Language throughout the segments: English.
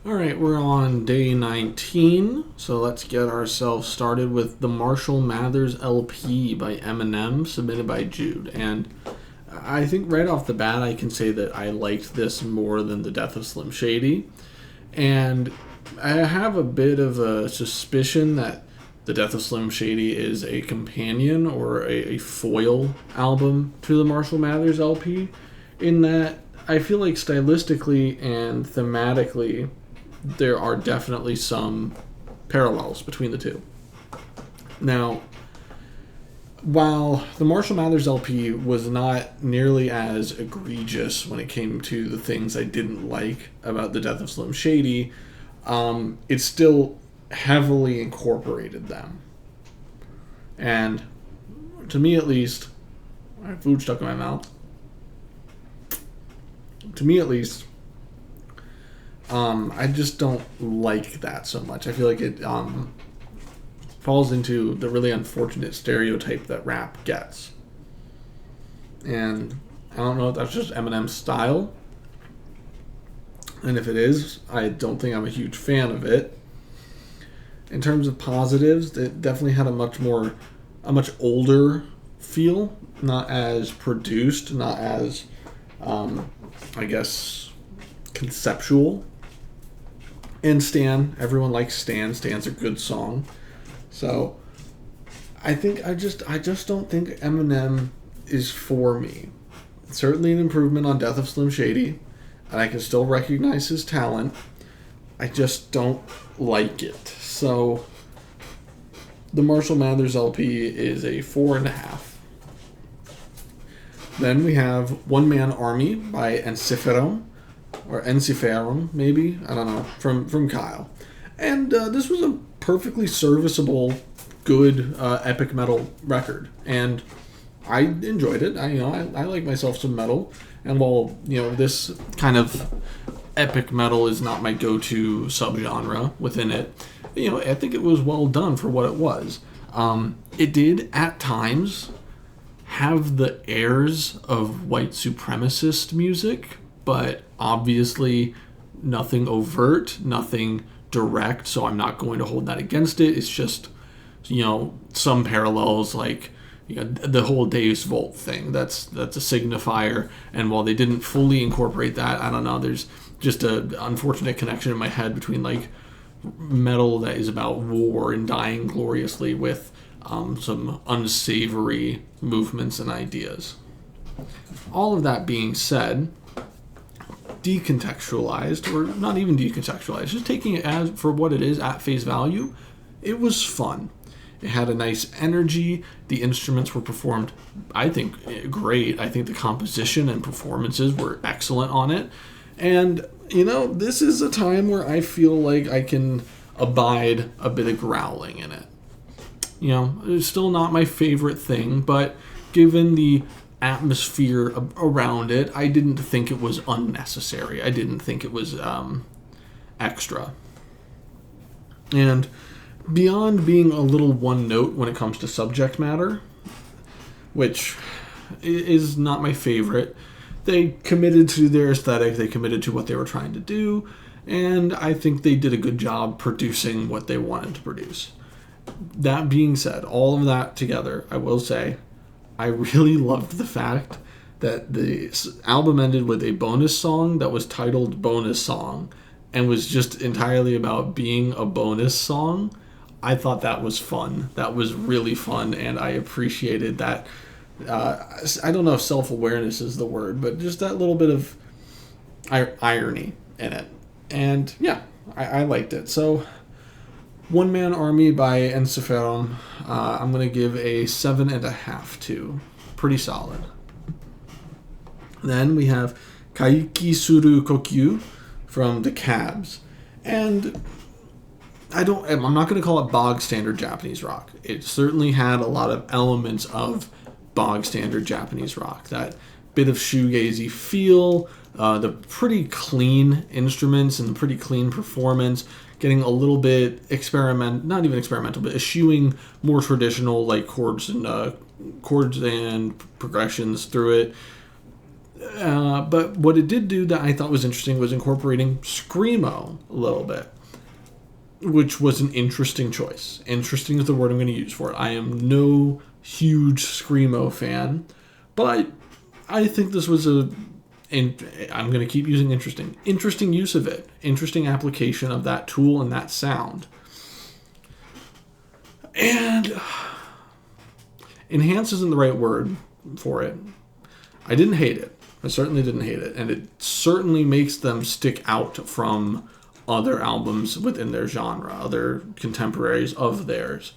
All right, we're on day 19, so let's get ourselves started with the Marshall Mathers LP by Eminem, submitted by Jude. And I think right off the bat, I can say that I liked this more than The Death of Slim Shady. And I have a bit of a suspicion that The Death of Slim Shady is a companion or a foil album to the Marshall Mathers LP, in that I feel like stylistically and thematically, there are definitely some parallels between the two. Now, while the Marshall Mathers LP was not nearly as egregious when it came to the things I didn't like about The Death of Slim Shady, it still heavily incorporated them. And to me at least, I have food stuck in my mouth. To me at least, I just don't like that so much. I feel like it falls into the really unfortunate stereotype that rap gets. And I don't know if that's just Eminem's style. And if it is, I don't think I'm a huge fan of it. In terms of positives, it definitely had a much older feel. Not as produced, not as, I guess, conceptual. And Stan, everyone likes Stan. Stan's a good song. So I just don't think Eminem is for me. It's certainly an improvement on Death of Slim Shady, and I can still recognize his talent. I just don't like it. So the Marshall Mathers LP is a 4.5. Then we have One Man Army by Ensiferum, or Ensiferum, maybe, I don't know, from Kyle. And this was a perfectly serviceable, good epic metal record, and I enjoyed it. I like myself some metal, and while this kind of epic metal is not my go-to subgenre within it, I think it was well done for what it was. It did at times have the airs of white supremacist music, but obviously nothing overt, nothing direct, so I'm not going to hold that against it. It's just, some parallels, like the whole Deus Volt thing. That's a signifier, and while they didn't fully incorporate that, I don't know, there's just a unfortunate connection in my head between like metal that is about war and dying gloriously with some unsavory movements and ideas. All of that being said, decontextualized, or not even decontextualized, just taking it as for what it is at face value, it was fun. It had a nice energy. The instruments were performed, I think, great. I think the composition and performances were excellent on it. And, this is a time where I feel like I can abide a bit of growling in it. It's still not my favorite thing, but given the atmosphere around it, I didn't think it was unnecessary. I didn't think it was extra. And beyond being a little one note when it comes to subject matter, which is not my favorite, they committed to their aesthetic, they committed to what they were trying to do, and I think they did a good job producing what they wanted to produce. That being said, all of that together, I will say, I really loved the fact that the album ended with a bonus song that was titled Bonus Song and was just entirely about being a bonus song. I thought that was fun. That was really fun, and I appreciated that. I don't know if self-awareness is the word, but just that little bit of irony in it. And yeah, I liked it. So One Man Army by Ensiferum, I'm going to give a 7.5 to. Pretty solid. Then we have Kaiki, Suru, Kokyu from the Cabs. And I'm not going to call it bog standard Japanese rock. It certainly had a lot of elements of bog standard Japanese rock. That bit of shoegazy feel, the pretty clean instruments and the pretty clean performance, getting a little bit not even experimental, but eschewing more traditional like chords and progressions through it. But what it did do that I thought was interesting was incorporating screamo a little bit, which was an interesting choice. Interesting is the word I'm going to use for it. I am no huge screamo fan, but I think this was and I'm going to keep using interesting use of it, interesting application of that tool and that sound. And enhance isn't the right word for it. I didn't hate it. I certainly didn't hate it. And it certainly makes them stick out from other albums within their genre, other contemporaries of theirs.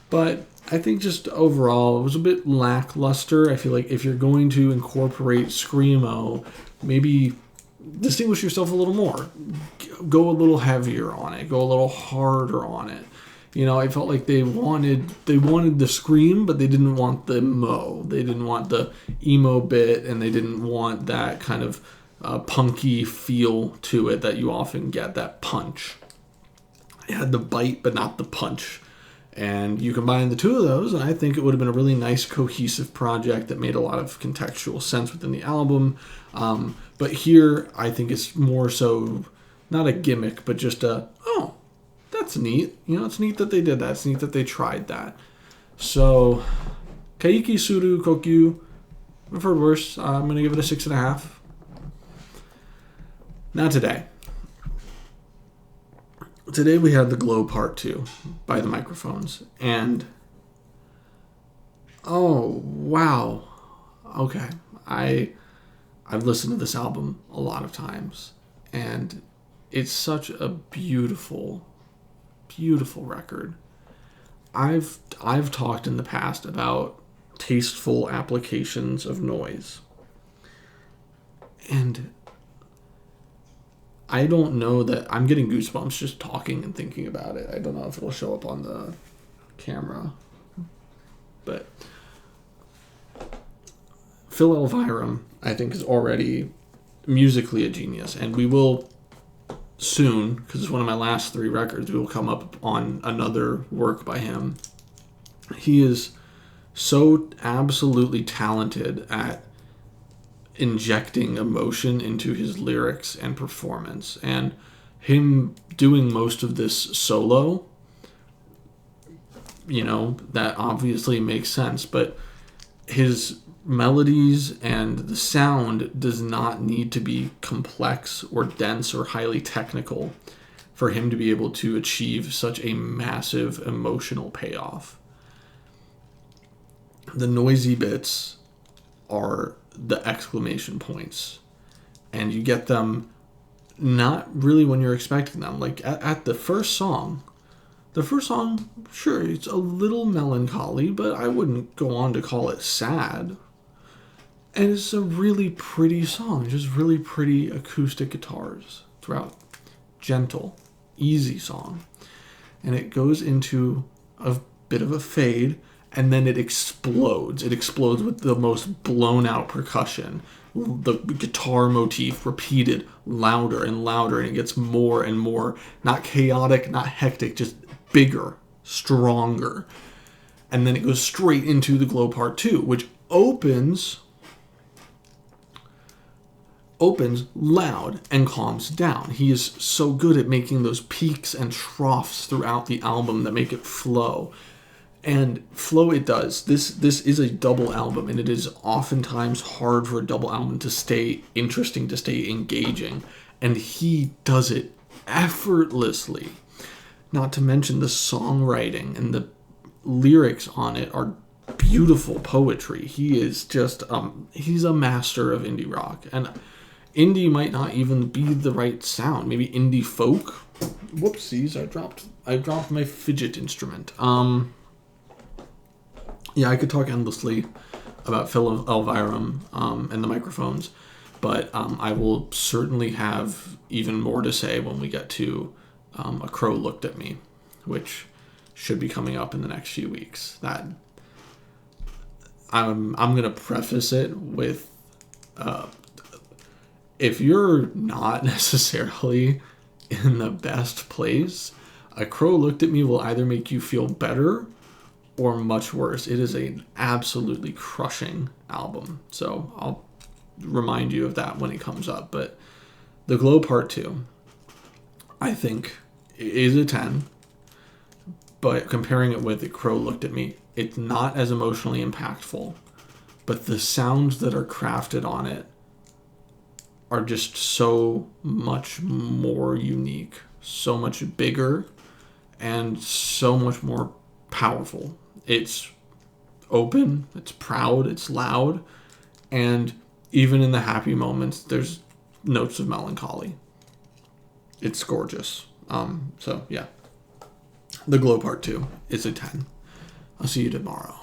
But I think just overall, it was a bit lackluster. I feel like if you're going to incorporate screamo, maybe distinguish yourself a little more. Go a little heavier on it. Go a little harder on it. You know, I felt like they wanted the scream, but they didn't want the mo. They didn't want the emo bit, and they didn't want that kind of punky feel to it that you often get, that punch. It had the bite, but not the punch. And you combine the two of those, and I think it would have been a really nice, cohesive project that made a lot of contextual sense within the album. But here, I think it's more so not a gimmick, but just that's neat. You know, it's neat that they did that. It's neat that they tried that. So, Kaiki, Suru, Kokyu, I've heard worse. I'm going to give it a 6.5. Now today. Today we had the Glow Part 2 by the Microphones. And, oh, wow. Okay. I've listened to this album a lot of times. And it's such a beautiful record. I've talked in the past about tasteful applications of noise. And I don't know that I'm getting goosebumps just talking and thinking about it. I don't know if it'll show up on the camera. But Phil Elvira, I think, is already musically a genius. And we will soon, because it's one of my last 3 records, we will come up on another work by him. He is so absolutely talented at injecting emotion into his lyrics and performance. And him doing most of this solo, you know, that obviously makes sense, but his melodies and the sound does not need to be complex or dense or highly technical for him to be able to achieve such a massive emotional payoff. The noisy bits are the exclamation points, and you get them not really when you're expecting them. Like at the first song, sure, it's a little melancholy, but I wouldn't go on to call it sad. And it's a really pretty song, just really pretty acoustic guitars throughout. Gentle, easy song. And it goes into a bit of a fade, and then it explodes. It explodes with the most blown out percussion. The guitar motif repeated louder and louder, and it gets more and more, not chaotic, not hectic, just bigger, stronger. And then it goes straight into the Glow Part 2, which opens loud and calms down. He is so good at making those peaks and troughs throughout the album that make it flow. And flow it does. This is a double album, and it is oftentimes hard for a double album to stay interesting, to stay engaging. And he does it effortlessly. Not to mention the songwriting and the lyrics on it are beautiful poetry. He is just, he's a master of indie rock. And indie might not even be the right sound. Maybe indie folk. Whoopsies, I dropped my fidget instrument. Yeah, I could talk endlessly about Phil Elvira and the Microphones, but I will certainly have even more to say when we get to A Crow Looked at Me, which should be coming up in the next few weeks. That I'm gonna preface it with, if you're not necessarily in the best place, A Crow Looked at Me will either make you feel better or much worse. It is an absolutely crushing album. So remind you of that when it comes up. But The Glow Part 2, I think, is a 10. But comparing it with The Crow Looked at Me, it's not as emotionally impactful. But the sounds that are crafted on it are just so much more unique, so much bigger, and so much more powerful. It's open, it's proud, it's loud, and even in the happy moments, there's notes of melancholy. It's gorgeous. So yeah, The Glow Part 2 is a 10. I'll see you tomorrow.